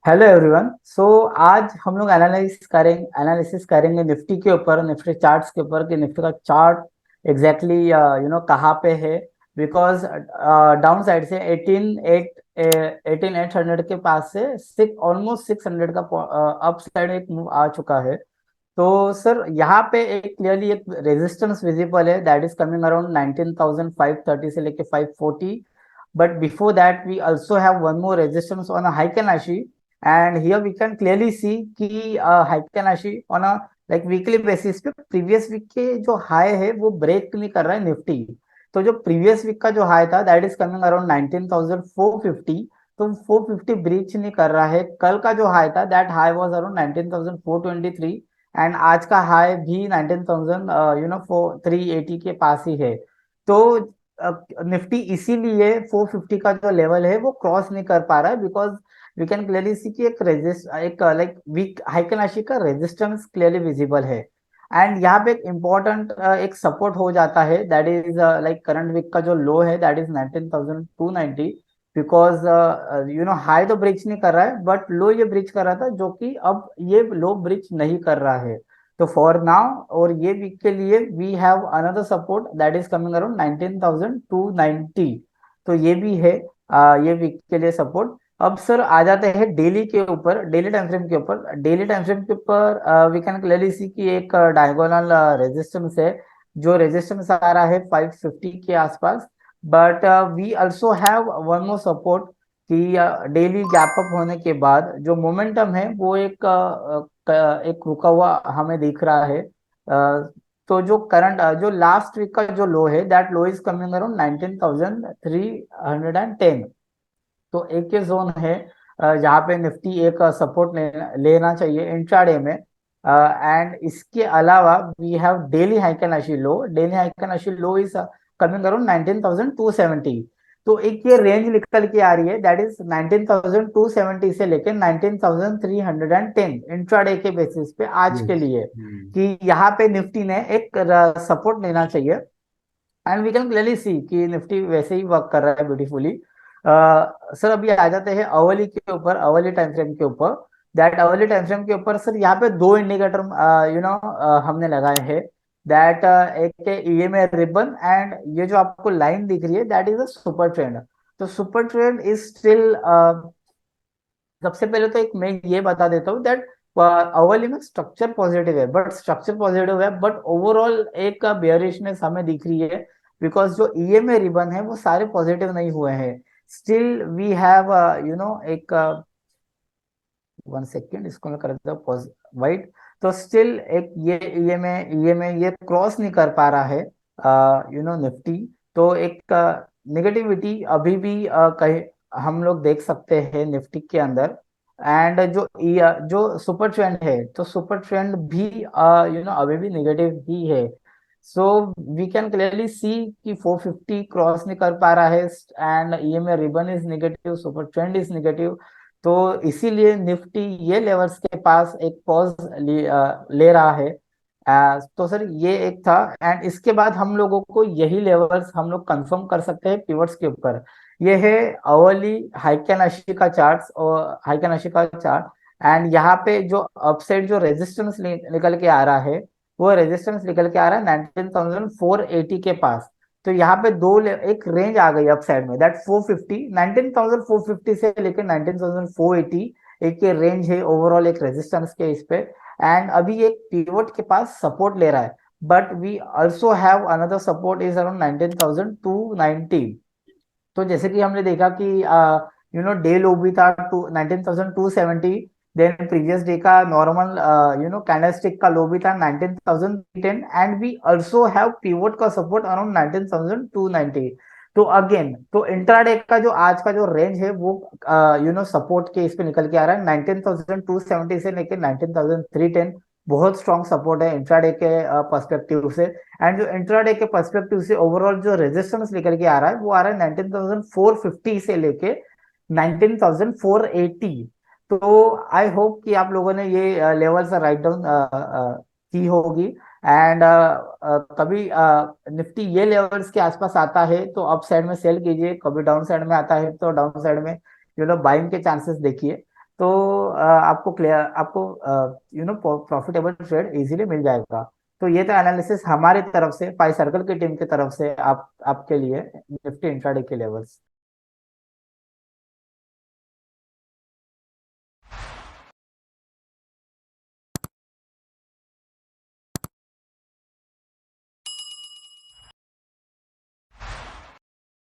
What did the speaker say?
Hello everyone. आज हम लोग एनालिसिस करेंगे निफ्टी के ऊपर, निफ्टी चार्ट्स के ऊपर कि निफ्टी का चार्ट एग्जैक्टली कहाँ पे है। बिकॉज डाउन साइड से 18,800 के पास से सिक्स ऑलमोस्ट 600 का अप साइड एक मूव आ चुका है। तो सर यहाँ पे एक क्लियरली एक रेजिस्टेंस विजिबल है, दैट इज कमिंग अराउंड 19,530 से लेके 540। But before that we also have one more resistance on a Heikin Ashi, and here we can clearly see कि Heikin Ashi on a like weekly basis पे previous week के जो high है वो break नहीं कर रहा है निफ्टी। तो जो प्रीवियस वीक का जो हाई था दैट इज कमिंग अराउंड 19,450। तो 450 ब्रीच नहीं कर रहा है। कल का जो हाई था that high was around 19,423, and आज का हाई भी 19,000 380 के पास ही है। तो निफ्टी इसीलिए 450 का जो लेवल है वो क्रॉस नहीं कर पा रहा है, because we can clearly see कि एक लाइक वीक हाइकनाशी का रेजिस्टेंस क्लियरली विजिबल है। एंड यहाँ पे एक इम्पोर्टेंट एक सपोर्ट हो जाता है, that is like current week का जो लो है दैट इज 19,290। बिकॉज हाई तो ब्रिज नहीं कर रहा है बट लो ये ब्रिज कर रहा था, जो कि अब ये लो ब्रिज नहीं कर रहा है। तो फॉर नाउ और ये वीक के लिए we have another support that is coming around 19,290। तो ये भी है ये वीक के लिए सपोर्ट। अब सर आ जाते हैं डेली के ऊपर, डेली टाइम फ्रेम के ऊपर। डेली टाइम फ्रेम के ऊपर वी कैन क्लियरली सी कि एक डायगोनल रेजिस्टेंस है। जो रेजिस्टेंस आ रहा है 550 के आसपास। But we also have one more support कि डेली गैप अप होने के बाद जो मोमेंटम है वो एक रुका हुआ हमें दिख रहा है। तो जो करंट जो लास्ट वीक का जो लो है that low is coming around 19,310। तो एक ये जोन है जहाँ पे निफ्टी एक सपोर्ट लेना चाहिए इंट्राडे में। एंड इसके अलावा we have daily Heikin Ashi low. Daily Heikin Ashi low is coming around 19,270। तो एक ये रेंज निकल के आ रही है दैट इज 19,270 से लेकर 19,310 इंट्राडे के बेसिस पे आज के यस। लिए, कि यहाँ पे निफ्टी ने एक सपोर्ट लेना चाहिए। And we can clearly see कि निफ्टी वैसे ही वर्क कर रहा है ब्यूटीफुली। सर अभी आ जाते हैं अवली के ऊपर, अवली टाइम फ्रेम के ऊपर। दैट अवली टाइम फ्रेम के ऊपर सर यहाँ पे दो इंडिकेटर हमने लगाए हैं। दैट एक है ईएमए रिबन, एंड ये जो आपको लाइन दिख रही है that is a super trend. तो सुपर ट्रेंड इज स्टिल, सबसे पहले तो एक मैं ये बता देता हूँ दैट अवली में स्ट्रक्चर पॉजिटिव है, बट स्ट्रक्चर पॉजिटिव है बट ओवरऑल एक बेयरिशनेस हमें दिख रही है। बिकॉज जो ईएमए रिबन है वो सारे पॉजिटिव नहीं हुए हैं। स्टिल वी हैव एक वन सेकेंड, इसको मैं कर देता हूँ वाइट। तो स्टिल एक ये ये क्रॉस नहीं कर पा रहा है निफ्टी। तो एक नेगेटिविटी अभी भी कहीं हम लोग देख सकते हैं निफ्टी के अंदर। एंड जो सुपर ट्रेंड है तो सुपर ट्रेंड भी अभी भी नेगेटिव ही है। So we can clearly see कि 450 क्रॉस नहीं कर पा रहा है, and EMA ribbon is negative, super trend is negative. तो इसीलिए निफ्टी ये लेवल्स के पास एक पॉज ले रहा है। तो सर ये एक था, एंड इसके बाद हम लोगों को यही लेवल्स हम लोग कंफर्म कर सकते हैं पिवट्स के ऊपर। ये है अवली हाइकन अशी का चार्ट, और हाइकन अशी का चार्ट। एंड यहाँ पे जो अपसाइड जो रेजिस्टेंस निकल के आ रहा है वो रेजिस्टेंस निकल के आ रहा है 19,480 के पास। तो यहाँ पे एक रेंज आ गई अप साइड में दैट 450, 19,450 से लेकर 19,480 एक ये रेंज है ओवरऑल एक रेजिस्टेंस के इस पे। एंड अभी एक पिवट के पास सपोर्ट ले रहा है, but we also have another support is around 19,290। तो जैसे कि हमने देखा कि डे लो भी था 19,270। देन प्रीवियस डे का नॉर्मल कैंडलस्टिक का लो भी था 19,010, and we also have pivot का सपोर्ट अराउंड 19,290। तो अगेन तो इंट्राडे का जो आज का जो रेंज है वो सपोर्ट के इस पे निकल के आ रहा है 19,270 से लेकर 19,310। बहुत स्ट्रॉन्ग सपोर्ट है इंट्राडे के पर्सपेक्टिव से। एंड जो इंट्राडे के पर्सपेक्टिव से ओवरऑल जो रेजिस्टेंस लेकर के आ रहा है वो आ रहा है 19,450 से लेके 19,480। तो आई होप कि आप लोगों ने ये लेवल्स राइट डाउन की होगी। एंड कभी निफ्टी ये लेवल्स के आसपास आता है तो अप साइड में सेल कीजिए, कभी डाउन साइड में आता है तो डाउन साइड में बाइंग के चांसेस देखिए। तो आपको क्लियर, आपको प्रॉफिटेबल ट्रेड इजीली मिल जाएगा। तो ये था एनालिसिस हमारी तरफ से, पाई सर्कल की टीम की तरफ से, आप आपके लिए निफ्टी इंट्राडे के लेवल्स।